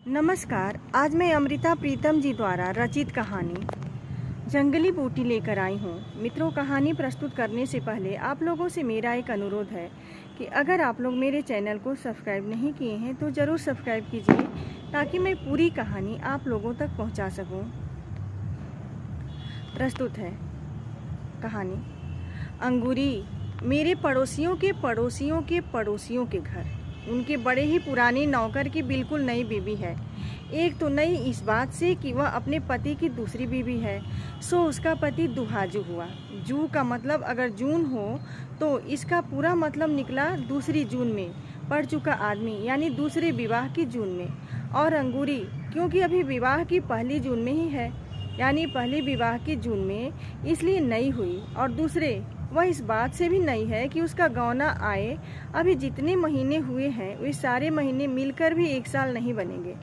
नमस्कार। आज मैं अमृता प्रीतम जी द्वारा रचित कहानी जंगली बूटी लेकर आई हूँ। मित्रों, कहानी प्रस्तुत करने से पहले आप लोगों से मेरा एक अनुरोध है कि अगर आप लोग मेरे चैनल को सब्सक्राइब नहीं किए हैं तो ज़रूर सब्सक्राइब कीजिए ताकि मैं पूरी कहानी आप लोगों तक पहुँचा सकूँ। प्रस्तुत है कहानी अंगूरी। मेरे पड़ोसियों के पड़ोसियों के पड़ोसियों के घर उनके बड़े ही पुराने नौकर की बिल्कुल नई बीवी है। एक तो नई इस बात से कि वह अपने पति की दूसरी बीवी है, सो उसका पति दुहाजू हुआ। जू का मतलब अगर जून हो तो इसका पूरा मतलब निकला दूसरी जून में पड़ चुका आदमी, यानी दूसरे विवाह की जून में। और अंगूरी क्योंकि अभी विवाह की पहली जून में ही है, यानी पहले विवाह की जून में, इसलिए नई हुई। और दूसरे वह इस बात से भी नई है कि उसका गौना आए अभी जितने महीने हुए हैं वे सारे महीने मिलकर भी एक साल नहीं बनेंगे।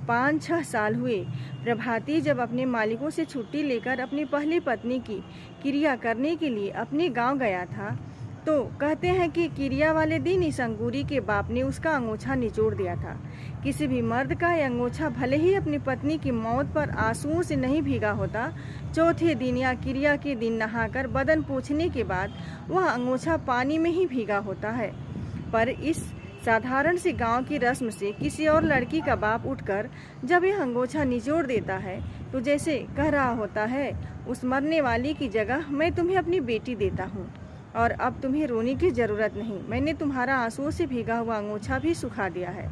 5-6 साल हुए। प्रभाती जब अपने मालिकों से छुट्टी लेकर अपनी पहली पत्नी की क्रिया करने के लिए अपने गांव गया था तो कहते हैं कि क्रिया वाले दिन इस अंगूरी के बाप ने उसका अंगूछा निचोड़ दिया था। किसी भी मर्द का यह अंगूछा भले ही अपनी पत्नी की मौत पर आंसुओं से नहीं भीगा होता, चौथे दिन या क्रिया के दिन नहाकर बदन पोंछने के बाद वह अंगूछा पानी में ही भीगा होता है। पर इस साधारण सी गांव की रस्म से किसी और लड़की का बाप उठकर जब यह अंगूछा निचोड़ देता है तो जैसे कह रहा होता है, उस मरने वाली की जगह मैं तुम्हें अपनी बेटी देता हूँ और अब तुम्हें रोने की ज़रूरत नहीं, मैंने तुम्हारा आंसुओं से भीगा हुआ अंगूछा भी सुखा दिया है।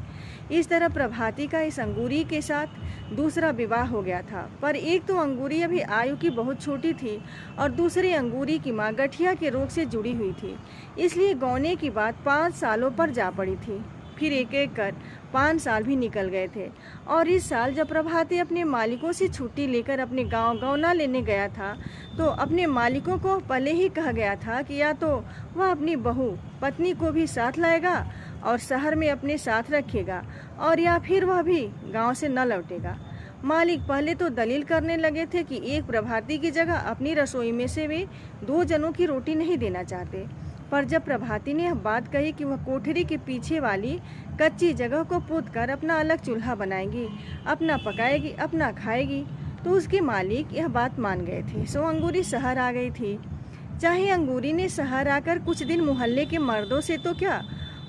इस तरह प्रभाती का इस अंगूरी के साथ दूसरा विवाह हो गया था। पर एक तो अंगूरी अभी आयु की बहुत छोटी थी और दूसरी अंगूरी की माँ गठिया के रोग से जुड़ी हुई थी, इसलिए गौने की बात 5 सालों पर जा पड़ी थी। फिर एक एक कर 5 साल भी निकल गए थे और इस साल जब प्रभाती अपने मालिकों से छुट्टी लेकर अपने गांव गौना लेने गया था तो अपने मालिकों को पहले ही कहा गया था कि या तो वह अपनी बहू पत्नी को भी साथ लाएगा और शहर में अपने साथ रखेगा और या फिर वह भी गांव से न लौटेगा। मालिक पहले तो दलील करने लगे थे कि एक प्रभाती की जगह अपनी रसोई में से वे 2 जनों की रोटी नहीं देना चाहते। पर जब प्रभाती ने यह बात कही कि वह कोठरी के पीछे वाली कच्ची जगह को पोत कर अपना अलग चूल्हा बनाएगी, अपना पकाएगी, अपना खाएगी, तो उसके मालिक यह बात मान गए थे। सो अंगूरी शहर आ गई थी। चाहे अंगूरी ने शहर आकर कुछ दिन मोहल्ले के मर्दों से तो क्या,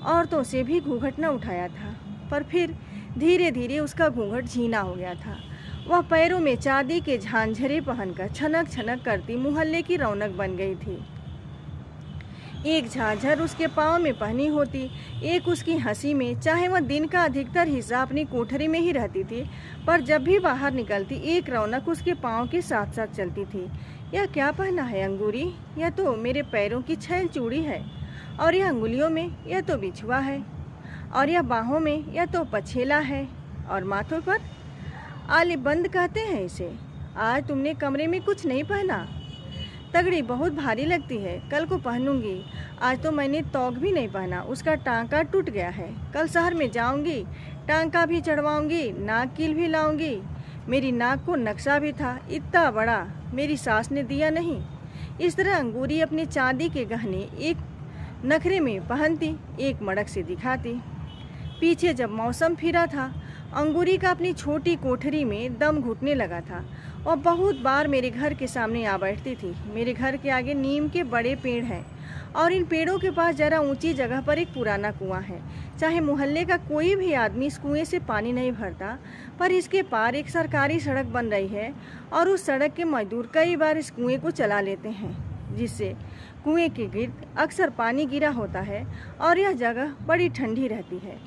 औरतों से भी घूंघट न उठाया था, पर फिर धीरे धीरे उसका घूंघट झीना हो गया था। वह पैरों में चांदी के झांझरे पहनकर छनक छनक करती मोहल्ले की रौनक बन गई थी। एक झांझर उसके पाँव में पहनी होती, एक उसकी हंसी में, चाहे वह दिन का अधिकतर हिस्सा अपनी कोठरी में ही रहती थी, पर जब भी बाहर निकलती एक रौनक उसके पाँव के साथ साथ चलती थी। यह क्या पहना है अंगूरी? यह तो मेरे पैरों की छैल चूड़ी है, और यह अंगुलियों में यह तो बिछुआ है, और यह बाहों में यह तो पछेला है, और माथों पर आलिबंद कहते हैं इसे। आज तुमने कमरे में कुछ नहीं पहना, तगड़ी बहुत भारी लगती है, कल को पहनूंगी। आज तो मैंने तौक भी नहीं पहना, उसका टांका टूट गया है। कल शहर में जाऊंगी, टांका भी चढ़वाऊंगी, नाक कील भी लाऊंगी। मेरी नाक को नक्शा भी था, इतना बड़ा मेरी सास ने दिया नहीं। इस तरह अंगूरी अपने चांदी के गहने एक नखरे में पहनती, एक मड़क से दिखाती। पीछे जब मौसम फिरा था, अंगूरी का अपनी छोटी कोठरी में दम घुटने लगा था और बहुत बार मेरे घर के सामने आ बैठती थी। मेरे घर के आगे नीम के बड़े पेड़ हैं और इन पेड़ों के पास जरा ऊंची जगह पर एक पुराना कुआं है। चाहे मोहल्ले का कोई भी आदमी इस कुएं से पानी नहीं भरता, पर इसके पार एक सरकारी सड़क बन रही है और उस सड़क के मजदूर कई बार इस कुएं को चला लेते हैं, जिससे कुएं के गिर्द अक्सर पानी गिरा होता है और यह जगह बड़ी ठंडी रहती है।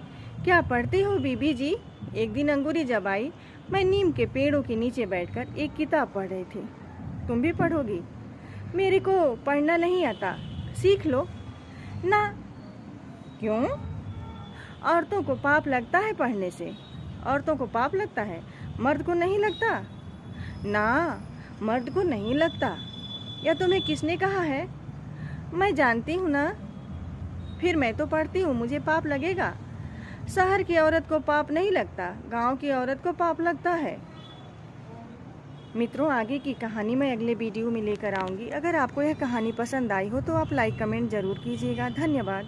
क्या पढ़ती हो बीबी जी? एक दिन अंगूरी जब आई, मैं नीम के पेड़ों के नीचे बैठकर एक किताब पढ़ रही थी। तुम भी पढ़ोगी? मेरे को पढ़ना नहीं आता, सीख लो ना। क्यों? औरतों को पाप लगता है पढ़ने से। औरतों को पाप लगता है, मर्द को नहीं लगता ना। मर्द को नहीं लगता, या तुम्हें किसने कहा है? मैं जानती हूँ ना। फिर मैं तो पढ़ती हूँ, मुझे पाप लगेगा? शहर की औरत को पाप नहीं लगता, गांव की औरत को पाप लगता है। मित्रों, आगे की कहानी मैं अगले वीडियो में लेकर आऊंगी। अगर आपको यह कहानी पसंद आई हो तो आप लाइक कमेंट जरूर कीजिएगा। धन्यवाद।